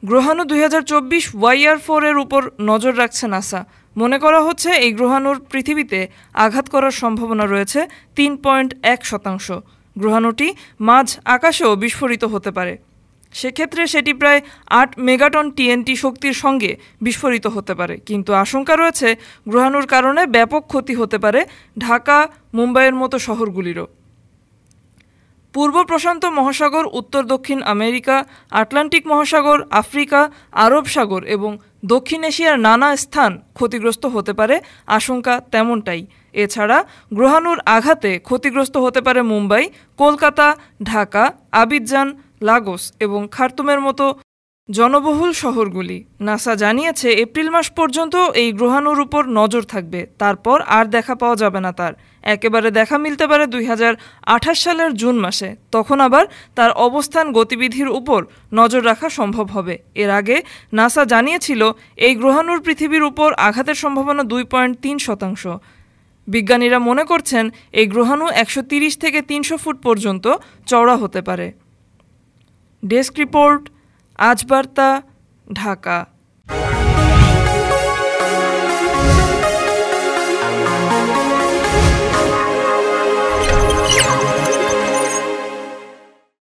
গ্রহাণু 2024 YR4 এর উপর নজর রাখছে নাসা। মনে করা হচ্ছে এই গ্রহাণুর পৃথিবীতে আঘাত করার সম্ভাবনা রয়েছে 3.1%। গ্রহাণুটি মাঝ আকাশেও বিস্ফোরিত হতে পারে। সেক্ষেত্রে সেটি প্রায় 8 মেগাটন TNT শক্তির সঙ্গে বিস্ফোরিত হতে পারে। কিন্তু আশঙ্কা রয়েছে গ্রহাণুর কারণে ব্যাপক ক্ষতি হতে পারে ঢাকা, মুম্বাইয়ের মতো শহরগুলিরও। পূর্ব প্রশান্ত মহাসাগর, উত্তর দক্ষিণ আমেরিকা, আটলান্টিক মহাসাগর, আফ্রিকা, আরব সাগর এবং দক্ষিণ এশিয়ার নানা স্থান ক্ষতিগ্রস্ত হতে পারে, আশঙ্কা তেমনটাই। এছাড়া গ্রহাণুর আঘাতে ক্ষতিগ্রস্ত হতে পারে মুম্বাই, কলকাতা, ঢাকা, আবিজান, লাগোস এবং খার্তুমের মতো জনবহুল শহরগুলি। নাসা জানিয়েছে এপ্রিল মাস পর্যন্ত এই গ্রহাণুর উপর নজর থাকবে, তারপর আর দেখা পাওয়া যাবে না তার। একেবারে দেখা মিলতে পারে 2028 সালের জুন মাসে, তখন আবার তার অবস্থান গতিবিধির উপর নজর রাখা সম্ভব হবে। এর আগে নাসা জানিয়েছিল এই গ্রহাণুর পৃথিবীর উপর আঘাতের সম্ভাবনা 2.3%। বিজ্ঞানীরা মনে করছেন এই গ্রহাণু 130 থেকে 300 ফুট পর্যন্ত চওড়া হতে পারে। ডেস্ক রিপোর্ট, আজ বার্তা, ঢাকা।